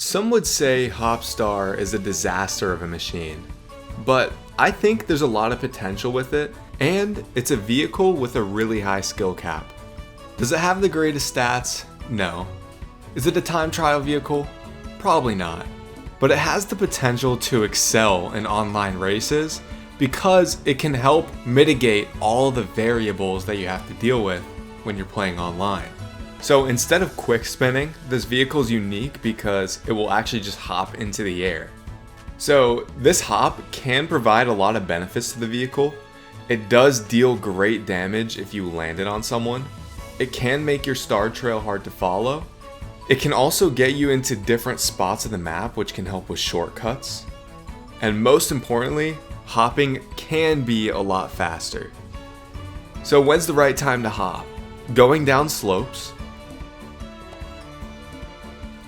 Some would say Hopstar is a disaster of a machine, but I think there's a lot of potential with it, and it's a vehicle with a really high skill cap. Does it have the greatest stats? No. Is it a time trial vehicle? Probably not. But it has the potential to excel in online races because it can help mitigate all the variables that you have to deal with when you're playing online. So instead of quick spinning, this vehicle is unique because it will actually just hop into the air. So this hop can provide a lot of benefits to the vehicle. It does deal great damage if you land it on someone. It can make your star trail hard to follow. It can also get you into different spots of the map, which can help with shortcuts. And most importantly, hopping can be a lot faster. So when's the right time to hop? Going down slopes,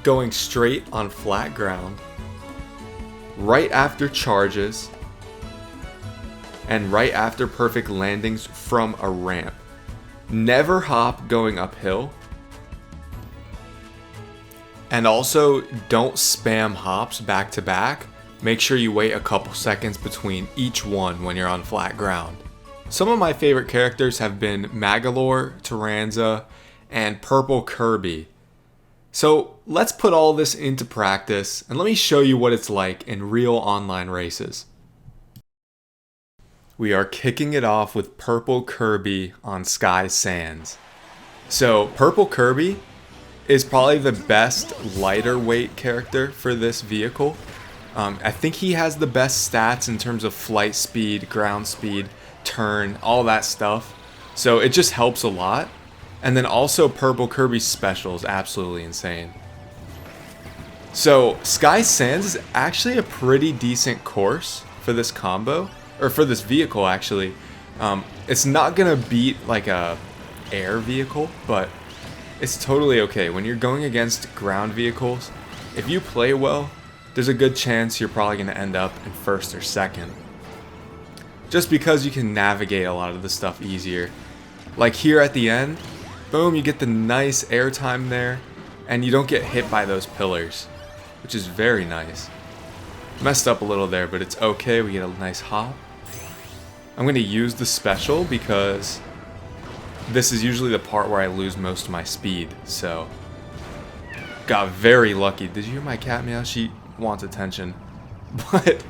going straight on flat ground, right after charges, and right after perfect landings from a ramp. Never hop going uphill. And also, don't spam hops back to back. Make sure you wait a couple seconds between each one when you're on flat ground. Some of my favorite characters have been Magolor, Taranza, and Purple Kirby. So let's put all this into practice and let me show you what it's like in real online races. We are kicking it off with Purple Kirby on Sky Sands. So Purple Kirby is probably the best lighter weight character for this vehicle. I think he has the best stats in terms of flight speed, ground speed, turn, all that stuff. So it just helps a lot. And then also Purple Kirby's special is absolutely insane. So Sky Sands is actually a pretty decent course for this combo, or for this vehicle actually. It's not gonna beat like a air vehicle, but it's totally okay. When you're going against ground vehicles, if you play well, there's a good chance you're probably gonna end up in first or second. Just because you can navigate a lot of the stuff easier. Like here at the end, boom, you get the nice airtime there, and you don't get hit by those pillars, which is very nice. Messed up a little there, but it's okay, we get a nice hop. I'm going to use the special because this is usually the part where I lose most of my speed, so got very lucky. Did you hear my cat meow? She wants attention. But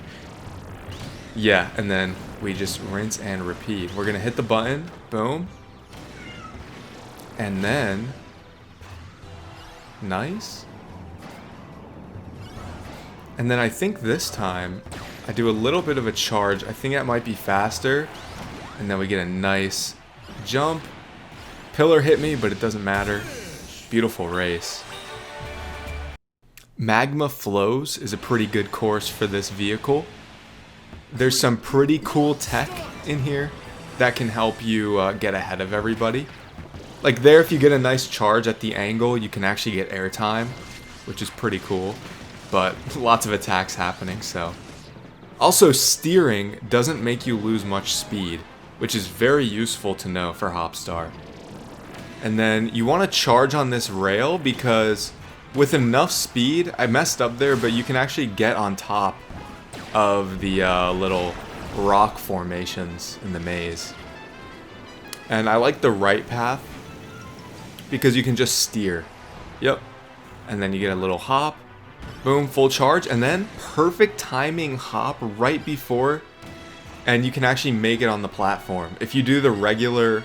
yeah, and then we just rinse and repeat. We're going to hit the button, boom. And then, nice. And then I think this time, I do a little bit of a charge. I think that might be faster. And then we get a nice jump. Pillar hit me, but it doesn't matter. Beautiful race. Magma Flows is a pretty good course for this vehicle. There's some pretty cool tech in here that can help you get ahead of everybody. Like there, if you get a nice charge at the angle, you can actually get airtime, which is pretty cool, but lots of attacks happening, so. Also, steering doesn't make you lose much speed, which is very useful to know for Hopstar. And then you want to charge on this rail because with enough speed, I messed up there, but you can actually get on top of the little rock formations in the maze. And I like the right path, because you can just steer. Yep. And then you get a little hop. Boom, full charge. And then perfect timing hop right before. And you can actually make it on the platform. If you do the regular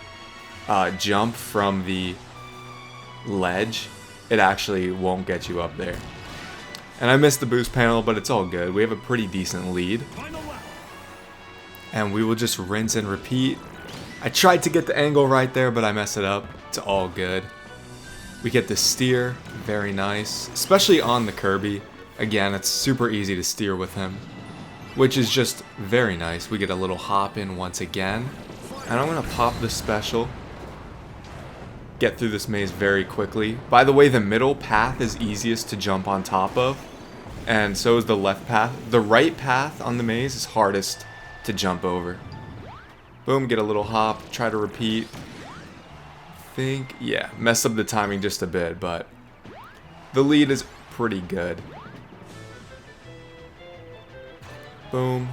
jump from the ledge, it actually won't get you up there. And I missed the boost panel, but it's all good. We have a pretty decent lead. And we will just rinse and repeat. I tried to get the angle right there, but I messed it up. It's all good. We get the steer, very nice, especially on the Kirby. Again, it's super easy to steer with him, which is just very nice. We get a little hop in once again, and I'm going to pop the special. Get through this maze very quickly. By the way, the middle path is easiest to jump on top of, and so is the left path. The right path on the maze is hardest to jump over. Boom, get a little hop, try to repeat. Yeah, messed up the timing just a bit, but the lead is pretty good. Boom.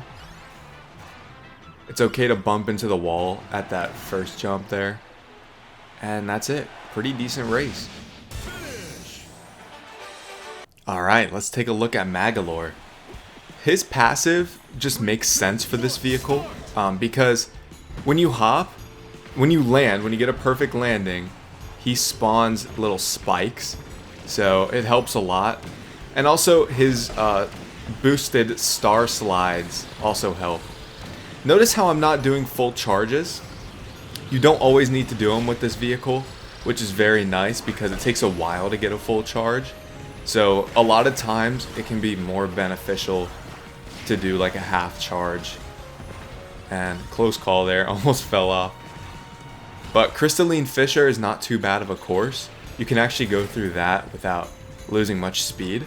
It's okay to bump into the wall at that first jump there. And that's it. Pretty decent race. Alright, let's take a look at Magolor. His passive just makes sense for this vehicle because when you hop, when you land, when you get a perfect landing, he spawns little spikes. So it helps a lot. And also his boosted star slides also help. Notice how I'm not doing full charges. You don't always need to do them with this vehicle, which is very nice because it takes a while to get a full charge. So a lot of times it can be more beneficial to do like a half charge. And close call there, almost fell off. But Crystalline Fissure is not too bad of a course. You can actually go through that without losing much speed.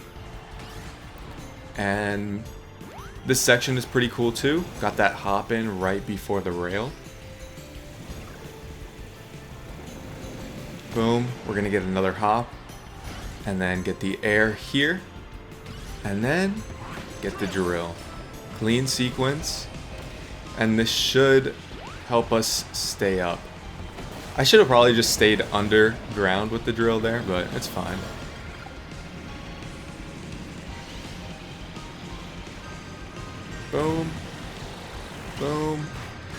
And this section is pretty cool too. Got that hop in right before the rail. Boom, we're gonna get another hop. And then get the air here. And then get the drill. Clean sequence. And this should help us stay up. I should have probably just stayed underground with the drill there, but it's fine. Boom. Boom.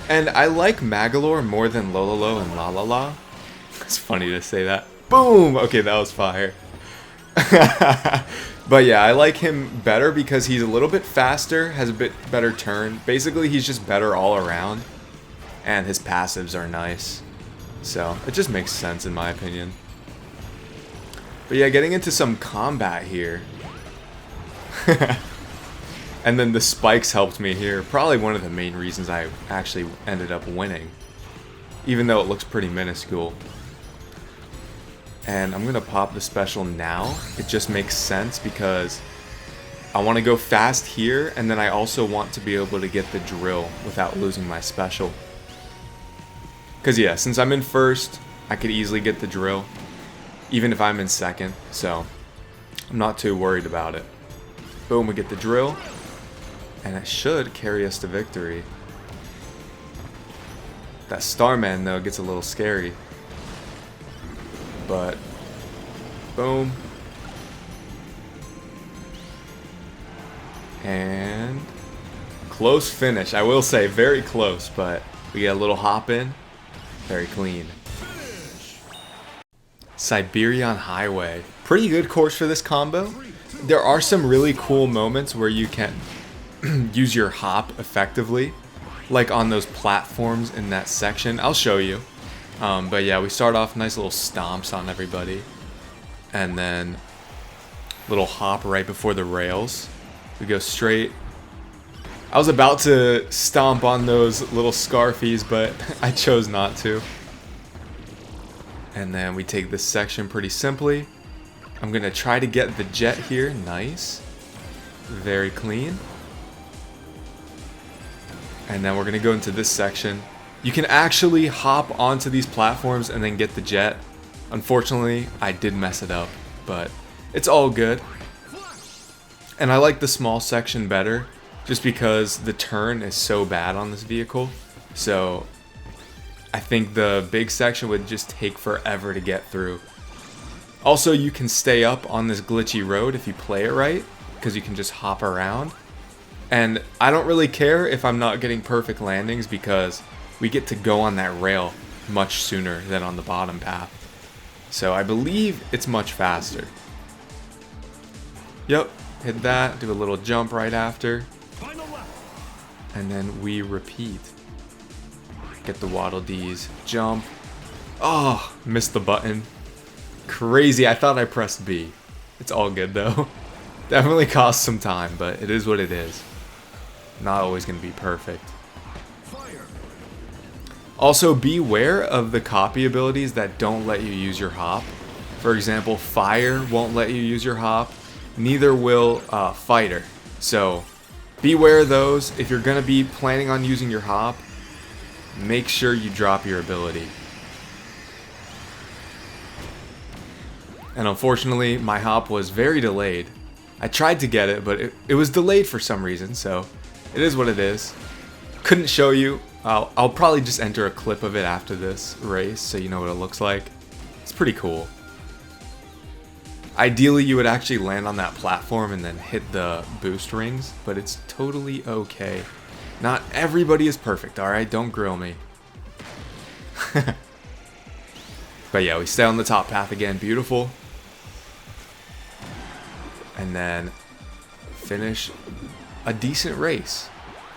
And I like Magolor more than Lololo and Lalala. It's funny to say that. Boom! Okay, that was fire. But yeah, I like him better because he's a little bit faster, has a bit better turn. Basically, he's just better all around. And his passives are nice. So, it just makes sense in my opinion. But yeah, getting into some combat here. And then the spikes helped me here. Probably one of the main reasons I actually ended up winning. Even though it looks pretty minuscule. And I'm going to pop the special now. It just makes sense because I want to go fast here. And then I also want to be able to get the drill without losing my special. Because yeah, since I'm in first, I could easily get the drill. Even if I'm in second. So I'm not too worried about it. Boom, we get the drill. And it should carry us to victory. That Starman, though, gets a little scary. But, boom. And close finish. I will say, very close, but we get a little hop in. Very clean. Cyberion Highway. Pretty good course for this combo. There are some really cool moments where you can use your hop effectively, like on those platforms in that section. I'll show you. But yeah, we start off nice little stomps on everybody, and then little hop right before the rails. We go straight. I was about to stomp on those little scarfies, but I chose not to. And then we take this section pretty simply. I'm gonna try to get the jet here. Nice, very clean. And then we're going to go into this section. You can actually hop onto these platforms and then get the jet. Unfortunately, I did mess it up, but it's all good. And I like the small section better just because the turn is so bad on this vehicle. So I think the big section would just take forever to get through. Also, you can stay up on this glitchy road if you play it right, because you can just hop around. And I don't really care if I'm not getting perfect landings because we get to go on that rail much sooner than on the bottom path. So I believe it's much faster. Yep, hit that, do a little jump right after. And then we repeat. Get the Waddle Dees, jump. Oh, missed the button. Crazy, I thought I pressed B. It's all good though. Definitely cost some time, but it is what it is. Not always going to be perfect. Also, beware of the copy abilities that don't let you use your hop. For example, Fire won't let you use your hop. Neither will Fighter. So, beware of those. If you're going to be planning on using your hop, make sure you drop your ability. And unfortunately, my hop was very delayed. I tried to get it, but it was delayed for some reason, so it is what it is. Couldn't show you. I'll probably just enter a clip of it after this race so you know what it looks like. It's pretty cool. Ideally, you would actually land on that platform and then hit the boost rings, but it's totally okay. Not everybody is perfect, alright? Don't grill me. But yeah, we stay on the top path again. Beautiful. And then finish a decent race.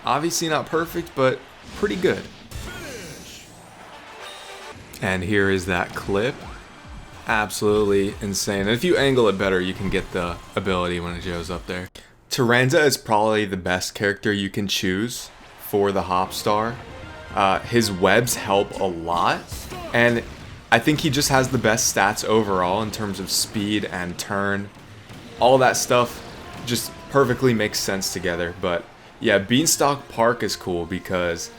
Obviously not perfect, but pretty good. And here is that clip. Absolutely insane. And if you angle it better, you can get the ability when it shows up there. Taranza is probably the best character you can choose for the Hop Star. His webs help a lot, and I think he just has the best stats overall in terms of speed and turn. All that stuff just perfectly makes sense together. But yeah, Beanstalk Park is cool because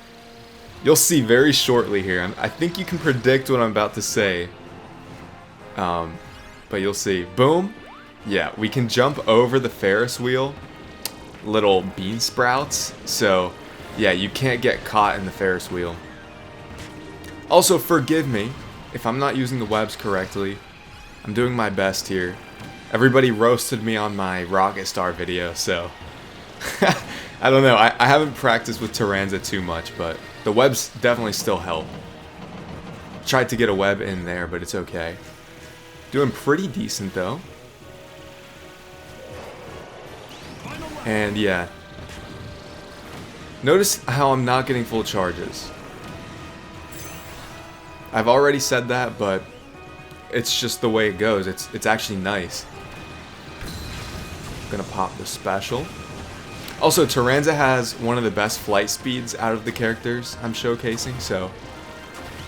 you'll see very shortly here. I think you can predict what I'm about to say. But you'll see. Boom. Yeah, we can jump over the Ferris wheel. Little bean sprouts. So, yeah, you can't get caught in the Ferris wheel. Also, forgive me if I'm not using the webs correctly. I'm doing my best here. Everybody roasted me on my Rocket Star video, so I don't know. I haven't practiced with Taranza too much, but the webs definitely still help. Tried to get a web in there, but it's okay. Doing pretty decent though. And yeah. Notice how I'm not getting full charges. I've already said that, but it's just the way it goes. It's actually nice. Gonna pop the special. Also, Taranza has one of the best flight speeds out of the characters I'm showcasing, so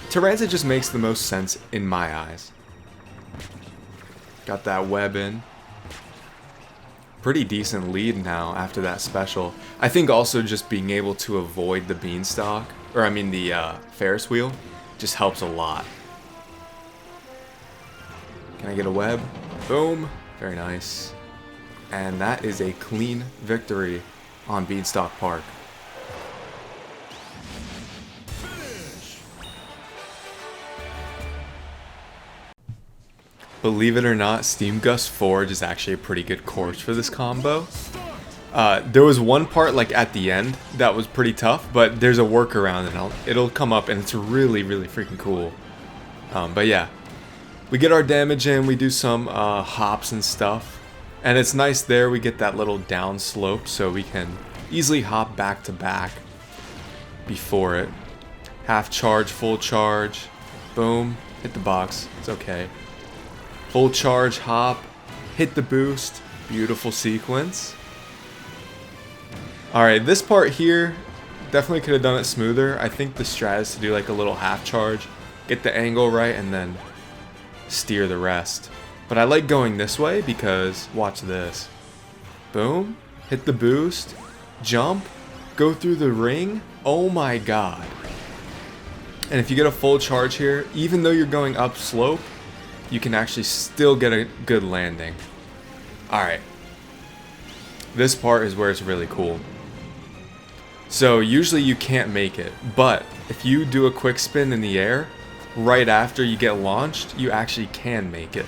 Taranza just makes the most sense in my eyes. Got that web in. Pretty decent lead now after that special. I think also just being able to avoid the Beanstalk, or I mean the Ferris wheel, just helps a lot. Can I get a web? Boom. Very nice. And that is a clean victory on Beanstalk Park. Believe it or not, Steamgust Forge is actually a pretty good course for this combo. There was one part like at the end that was pretty tough, but there's a workaround and it'll come up and it's really, really freaking cool. But yeah, we get our damage in, we do some hops and stuff. And it's nice there, we get that little down slope so we can easily hop back to back before it. Half charge, full charge, boom, hit the box, it's okay. Full charge, hop, hit the boost, beautiful sequence. Alright, this part here, definitely could have done it smoother. I think the strat is to do like a little half charge, get the angle right, and then steer the rest. But I like going this way because, watch this. Boom, hit the boost, jump, go through the ring, oh my god. And if you get a full charge here, even though you're going up slope, you can actually still get a good landing. Alright. This part is where it's really cool. So usually you can't make it, but if you do a quick spin in the air, right after you get launched, you actually can make it.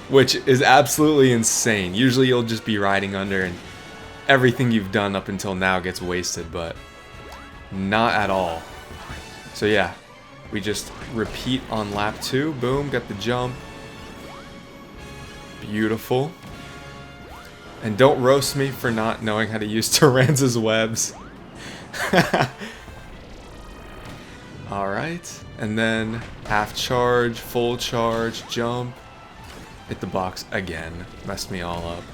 Which is absolutely insane. Usually you'll just be riding under and everything you've done up until now gets wasted, but not at all. So yeah, we just repeat on lap 2. Boom, got the jump. Beautiful. And don't roast me for not knowing how to use Taranza's webs. Alright, and then half charge, full charge, jump. Hit the box again. Messed me all up.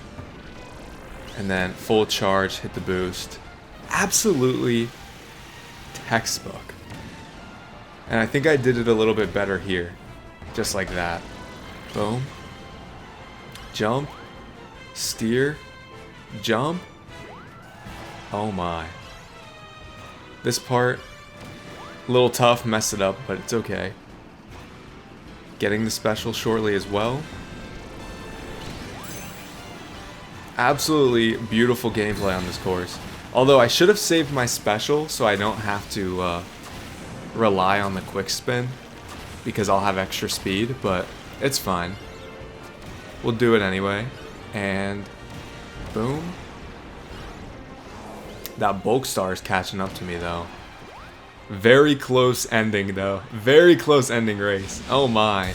And then full charge, hit the boost. Absolutely textbook. And I think I did it a little bit better here. Just like that. Boom. Jump. Steer. Jump. Oh my. This part, a little tough, messed it up, but it's okay. Getting the special shortly as well. Absolutely beautiful gameplay on this course. Although I should have saved my special so I don't have to rely on the quick spin because I'll have extra speed, but it's fine. We'll do it anyway. And boom. That bulk star is catching up to me though. Very close ending though. Very close ending race. Oh my.